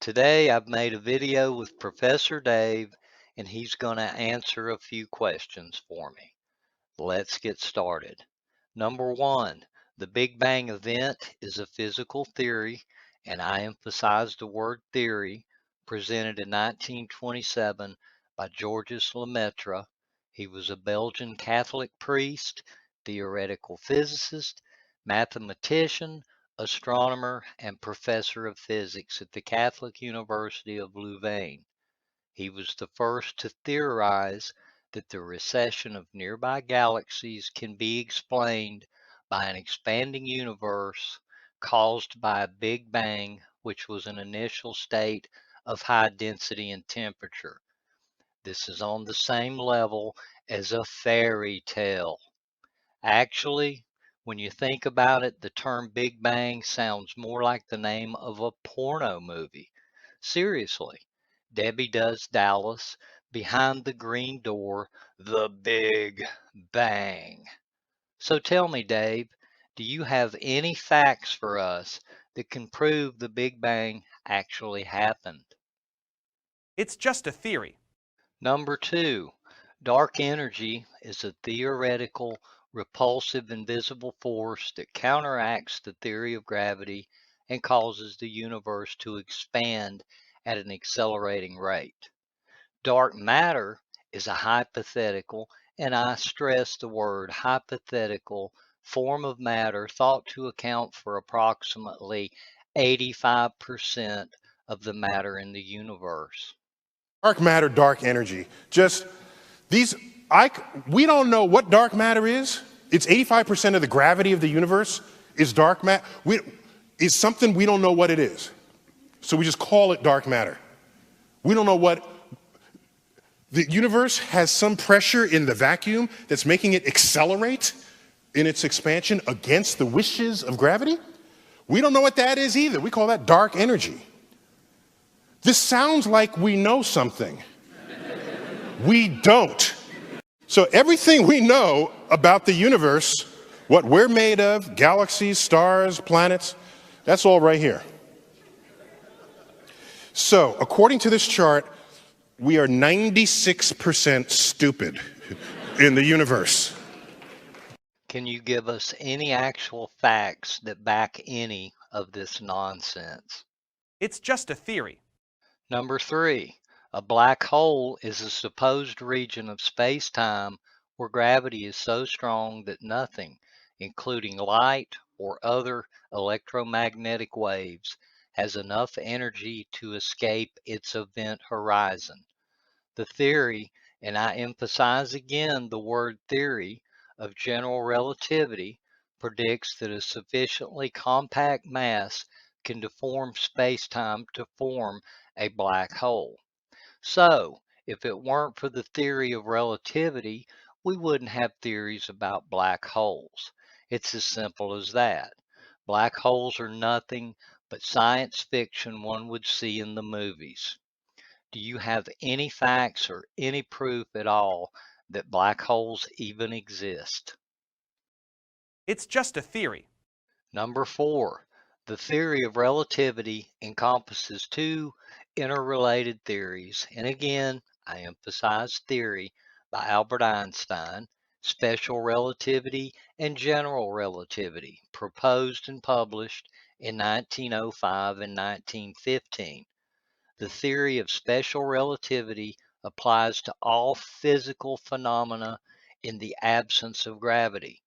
Today I've made a video with Professor Dave and he's going to answer a few questions for me. Let's get started. Number one, the Big Bang event is a physical theory, and I emphasize the word theory, presented in 1927 by Georges Lemaitre. He was a Belgian Catholic priest, theoretical physicist, mathematician, astronomer, and professor of physics at the Catholic University of Louvain. He was the first to theorize that the recession of nearby galaxies can be explained by an expanding universe caused by a Big Bang, which was an initial state of high density and temperature. This is on the same level as a fairy tale. Actually, when you think about it, the term Big Bang sounds more like the name of a porno movie. Seriously, Debbie Does Dallas, Behind the Green Door, The Big Bang. So tell me, Dave, do you have any facts for us that can prove the Big Bang actually happened? It's just a theory. Number two, dark energy is a theoretical, repulsive, invisible force that counteracts the theory of gravity and causes the universe to expand at an accelerating rate. Dark matter is a hypothetical, and I stress the word hypothetical, form of matter thought to account for approximately 85% of the matter in the universe. Dark matter, dark energy. Just these, we don't know what dark matter is. It's 85% of the gravity of the universe is dark matter. It's something we don't know what it is. So we just call it dark matter. We don't know what, the universe has some pressure in the vacuum that's making it accelerate in its expansion against the wishes of gravity. We don't know what that is either. We call that dark energy. This sounds like we know something. We don't. So everything we know about the universe, what we're made of, galaxies, stars, planets, that's all right here. So according to this chart, we are 96% stupid in the universe. Can you give us any actual facts that back any of this nonsense? It's just a theory. Number three, a black hole is a supposed region of space-time where gravity is so strong that nothing, including light or other electromagnetic waves, has enough energy to escape its event horizon. The theory, and I emphasize again the word theory, of general relativity predicts that a sufficiently compact mass can deform spacetime to form a black hole. So, if it weren't for the theory of relativity, we wouldn't have theories about black holes. It's as simple as that. Black holes are nothing but science fiction one would see in the movies. Do you have any facts or any proof at all that black holes even exist? It's just a theory. Number four, the theory of relativity encompasses two interrelated theories, and again, I emphasize theory, by Albert Einstein, special relativity and general relativity, proposed and published in 1905 and 1915. The theory of special relativity applies to all physical phenomena in the absence of gravity.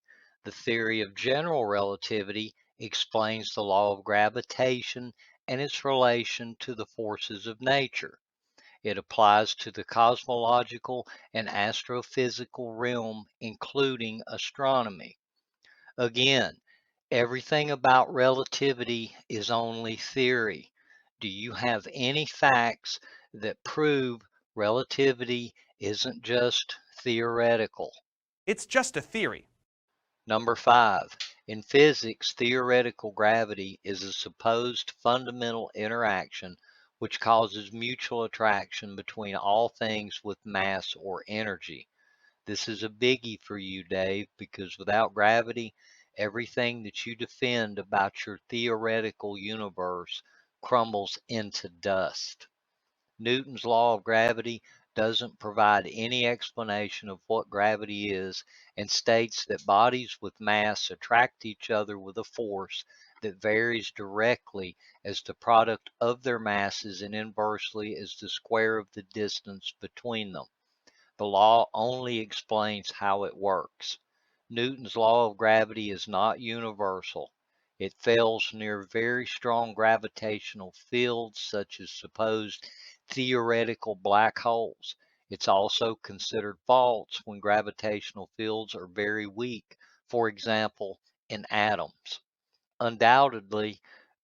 The theory of general relativity explains the law of gravitation and its relation to the forces of nature. It applies to the cosmological and astrophysical realm, including astronomy. Again, everything about relativity is only theory. Do you have any facts that prove relativity isn't just theoretical? It's just a theory. Number five, in physics, theoretical gravity is a supposed fundamental interaction which causes mutual attraction between all things with mass or energy. This is a biggie for you, Dave, because without gravity, everything that you defend about your theoretical universe crumbles into dust. Newton's law of gravity doesn't provide any explanation of what gravity is and states that bodies with mass attract each other with a force that varies directly as the product of their masses and inversely as the square of the distance between them. The law only explains how it works. Newton's law of gravity is not universal. It fails near very strong gravitational fields, such as supposed theoretical black holes. It's also considered false when gravitational fields are very weak, for example, in atoms. Undoubtedly,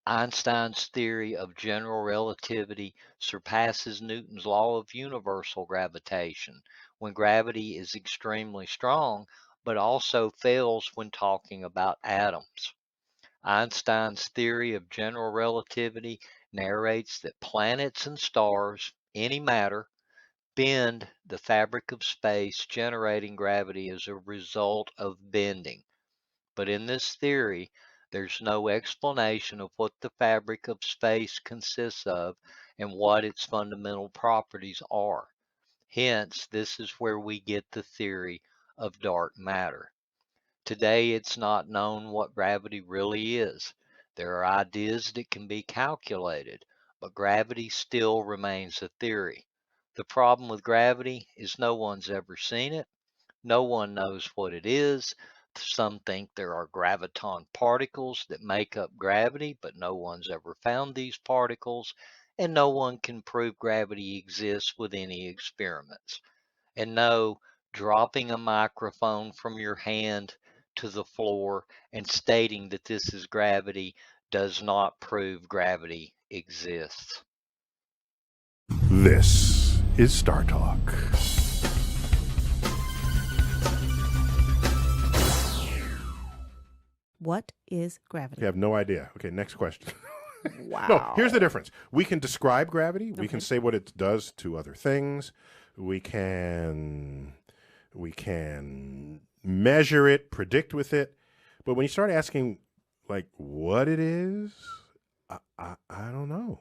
Einstein's theory of general relativity surpasses Newton's law of universal gravitation when gravity is extremely strong, but also fails when talking about atoms. Einstein's theory of general relativity narrates that planets and stars, any matter, bend the fabric of space, generating gravity as a result of bending. But in this theory, there's no explanation of what the fabric of space consists of and what its fundamental properties are. Hence, this is where we get the theory of dark matter. Today, it's not known what gravity really is. There are ideas that can be calculated, but gravity still remains a theory. The problem with gravity is no one's ever seen it. No one knows what it is. Some think there are graviton particles that make up gravity, but no one's ever found these particles, and no one can prove gravity exists with any experiments. And no, dropping a microphone from your hand to the floor and stating that this is gravity does not prove gravity exists. This is Star Talk. What is gravity? You have no idea. Okay, next question. Wow. No, here's the difference. We can describe gravity. We can Okay. say what it does to other things. We can measure it, predict with it. But when you start asking like what it is, I don't know.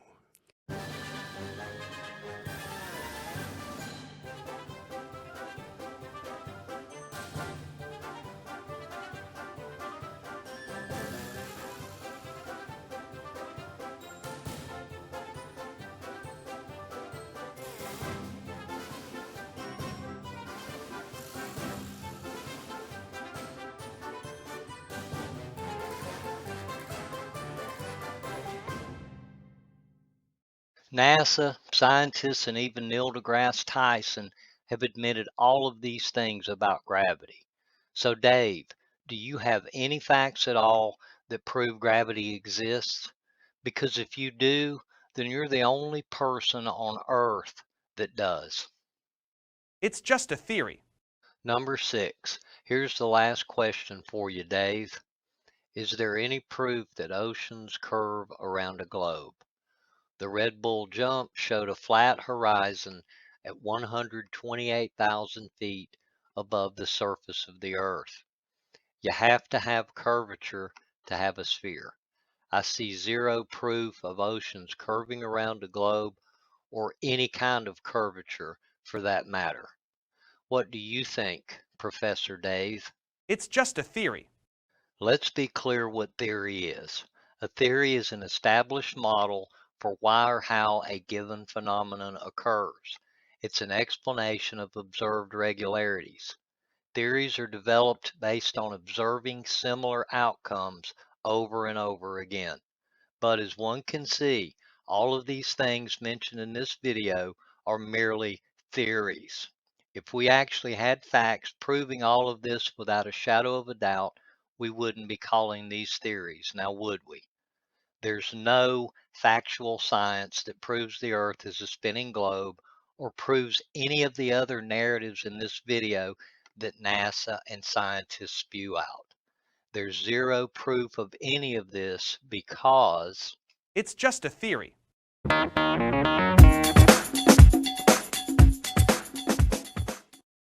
NASA, scientists, and even Neil deGrasse Tyson have admitted all of these things about gravity. So, Dave, do you have any facts at all that prove gravity exists? Because if you do, then you're the only person on Earth that does. It's just a theory. Number 6. Here's the last question for you, Dave. Is there any proof that oceans curve around a globe? The Red Bull jump showed a flat horizon at 128,000 feet above the surface of the Earth. You have to have curvature to have a sphere. I see zero proof of oceans curving around a globe or any kind of curvature for that matter. What do you think, Professor Dave? It's just a theory. Let's be clear what theory is. A theory is an established model for why or how a given phenomenon occurs. It's an explanation of observed regularities. Theories are developed based on observing similar outcomes over and over again. But as one can see, all of these things mentioned in this video are merely theories. If we actually had facts proving all of this without a shadow of a doubt, we wouldn't be calling these theories, now would we? There's no factual science that proves the Earth is a spinning globe or proves any of the other narratives in this video that NASA and scientists spew out. There's zero proof of any of this because It's just a theory.